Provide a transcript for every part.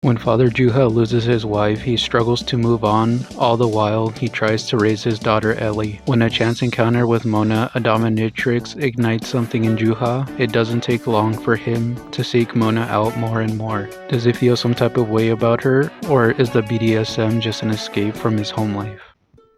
When Father Juha loses his wife, he struggles to move on. All the while, he tries to raise his daughter Elli. When a chance encounter with Mona, a dominatrix, ignites something in Juha, it doesn't take long for him to seek Mona out more and more. Does he feel some type of way about her, or is the BDSM just an escape from his home life?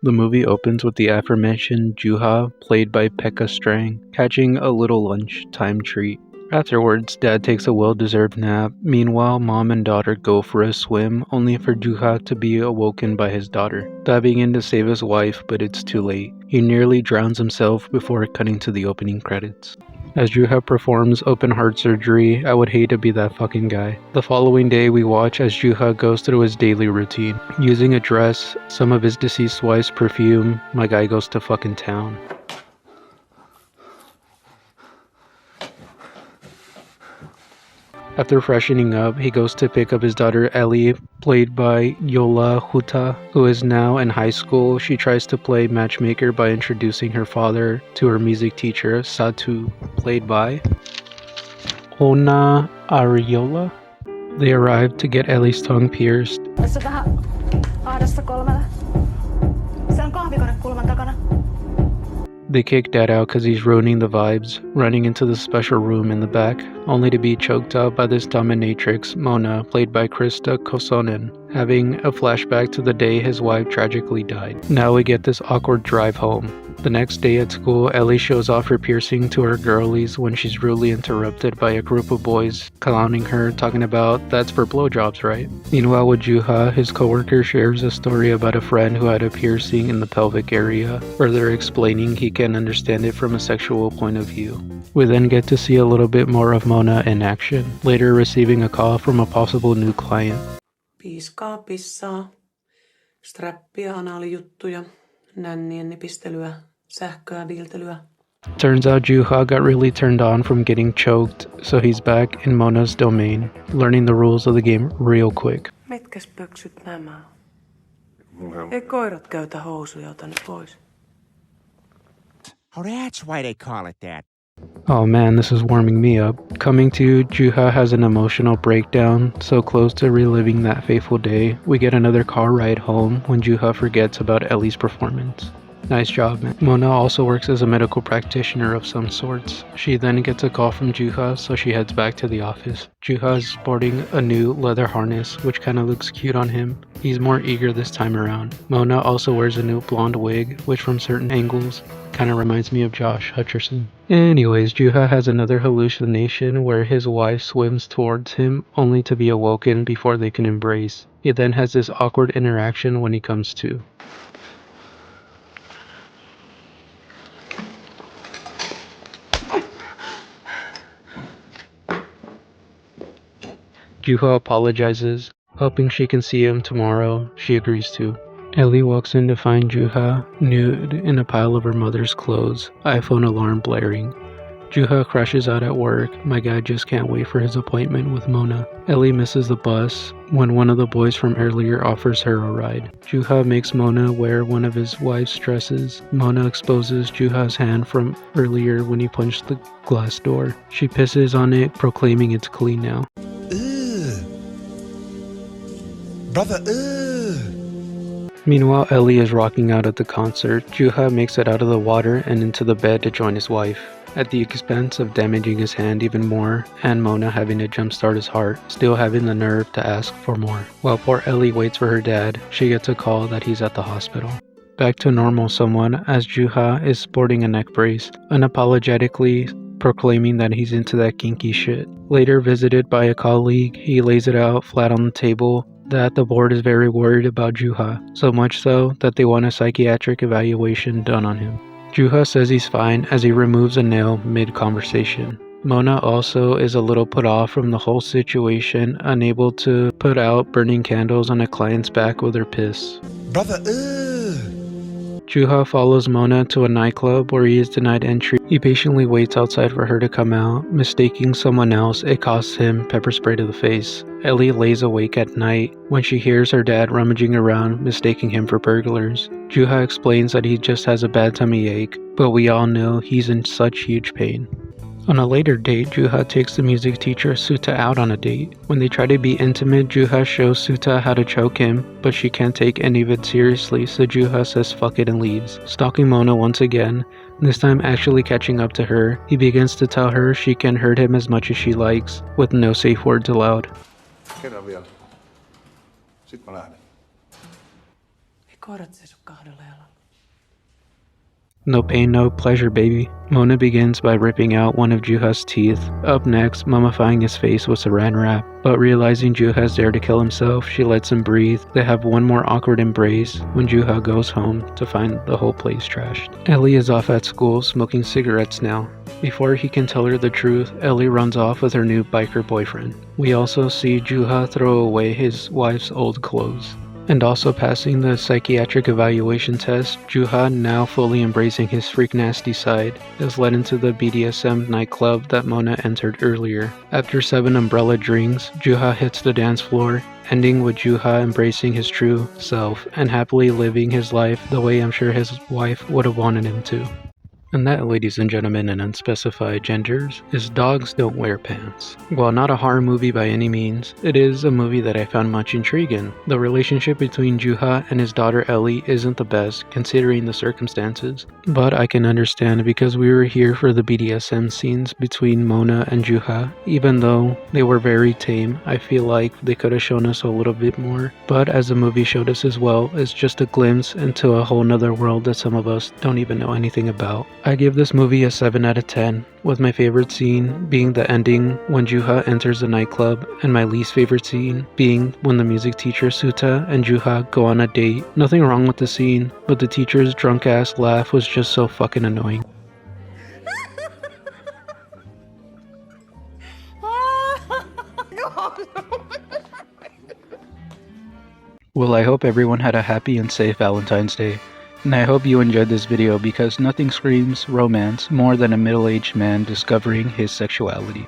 The movie opens with the aforementioned Juha, played by Pekka Strang, catching a little lunchtime treat. Afterwards, Dad takes a well-deserved nap. Meanwhile, Mom and daughter go for a swim, only for Juha to be awoken by his daughter, diving in to save his wife, but it's too late. He nearly drowns himself before cutting to the opening credits. As Juha performs open heart surgery, I would hate to be that fucking guy. The following day, we watch as Juha goes through his daily routine. Using a dress, some of his deceased wife's perfume, my guy goes to fucking town. After freshening up, he goes to pick up his daughter Elli, played by Yola Huta, who is now in high school. She tries to play matchmaker by introducing her father to her music teacher, Satu, played by Ona Ariola. They arrive to get Elli's tongue pierced. Tässä on vähän ahdasta kolmella. Se on kahvikone kulman takana. They kick Dad out because he's ruining the vibes, running into the special room in the back, only to be choked out by this dominatrix, Mona, played by Krista Kosonen, having a flashback to the day his wife tragically died. Now we get this awkward drive home. The next day at school, Elli shows off her piercing to her girlies when she's rudely interrupted by a group of boys clowning her, talking about, "That's for blowjobs, right?" Meanwhile with Juha, his coworker shares a story about a friend who had a piercing in the pelvic area, further explaining he can understand it from a sexual point of view. We then get to see a little bit more of Mona in action, later receiving a call from a possible new client. Piiskaa pissaa, strappia, anaalijuttuja, nännien nipistelyä, sähköä, viiltelyä. Turns out Juha got really turned on from getting choked, so he's back in Mona's domain, learning the rules of the game real quick. Mitkäs pöksyt nämä on? Ei koirat käytä housuja, ota ne pois. Oh, that's why they call it that. Oh man, this is warming me up. Coming to, Juha has an emotional breakdown, so close to reliving that fateful day, we get another car ride home when Juha forgets about Elli's performance. Nice job, man. Mona also works as a medical practitioner of some sorts. She then gets a call from Juha, so she heads back to the office. Juha is sporting a new leather harness, which kinda looks cute on him. He's more eager this time around. Mona also wears a new blonde wig, which from certain angles kinda reminds me of Josh Hutcherson. Anyways, Juha has another hallucination where his wife swims towards him, only to be awoken before they can embrace. He then has this awkward interaction when he comes to. Juha apologizes, hoping she can see him tomorrow. She agrees to. Elli walks in to find Juha nude in a pile of her mother's clothes, iPhone alarm blaring. Juha crashes out at work. My guy just can't wait for his appointment with Mona. Elli misses the bus when one of the boys from earlier offers her a ride. Juha makes Mona wear one of his wife's dresses. Mona exposes Juha's hand from earlier when he punched the glass door. She pisses on it, proclaiming it's clean now. Brother, Meanwhile, Elli is rocking out at the concert. Juha makes it out of the water and into the bed to join his wife, at the expense of damaging his hand even more, and Mona having to jumpstart his heart, still having the nerve to ask for more. While poor Elli waits for her dad, she gets a call that he's at the hospital. Back to normal somewhat, as Juha is sporting a neck brace, unapologetically proclaiming that he's into that kinky shit. Later visited by a colleague, he lays it out flat on the table that the board is very worried about Juha, so much so that they want a psychiatric evaluation done on him. Juha says he's fine as he removes a nail mid-conversation. Mona also is a little put off from the whole situation, unable to put out burning candles on a client's back with her piss. Brother, Juha follows Mona to a nightclub where he is denied entry. He patiently waits outside for her to come out. Mistaking someone else, it costs him pepper spray to the face. Elli lays awake at night when she hears her dad rummaging around, mistaking him for burglars. Juha explains that he just has a bad tummy ache, but we all know he's in such huge pain. On a later date, Juha takes the music teacher Suta out on a date. When they try to be intimate, Juha shows Suta how to choke him, but she can't take any of it seriously, so Juha says fuck it and leaves. Stalking Mona once again, this time actually catching up to her, he begins to tell her she can hurt him as much as she likes, with no safe words allowed. Kerran vielä. Sit mä lähden. Ei koirat seiso kahdella jalalla. No pain, no pleasure, baby. Mona begins by ripping out one of Juha's teeth. Up next, mummifying his face with saran wrap. But realizing Juha's there to kill himself, she lets him breathe. They have one more awkward embrace when Juha goes home to find the whole place trashed. Elli is off at school smoking cigarettes now. Before he can tell her the truth, Elli runs off with her new biker boyfriend. We also see Juha throw away his wife's old clothes. And also passing the psychiatric evaluation test, Juha, now fully embracing his freak nasty side, is led into the BDSM nightclub that Mona entered earlier. After 7 umbrella drinks, Juha hits the dance floor, ending with Juha embracing his true self and happily living his life the way I'm sure his wife would have wanted him to. And that, ladies and gentlemen, in unspecified genders, is Dogs Don't Wear Pants. While not a horror movie by any means, it is a movie that I found much intrigue in. The relationship between Juha and his daughter Elli isn't the best, considering the circumstances, but I can understand because we were here for the BDSM scenes between Mona and Juha. Even though they were very tame, I feel like they could have shown us a little bit more, but as the movie showed us as well, it's just a glimpse into a whole nother world that some of us don't even know anything about. I give this movie a 7 out of 10, with my favorite scene being the ending when Juha enters the nightclub, and my least favorite scene being when the music teacher Suta and Juha go on a date. Nothing wrong with the scene, but the teacher's drunk ass laugh was just so fucking annoying. Well, I hope everyone had a happy and safe Valentine's Day. And I hope you enjoyed this video because nothing screams romance more than a middle-aged man discovering his sexuality.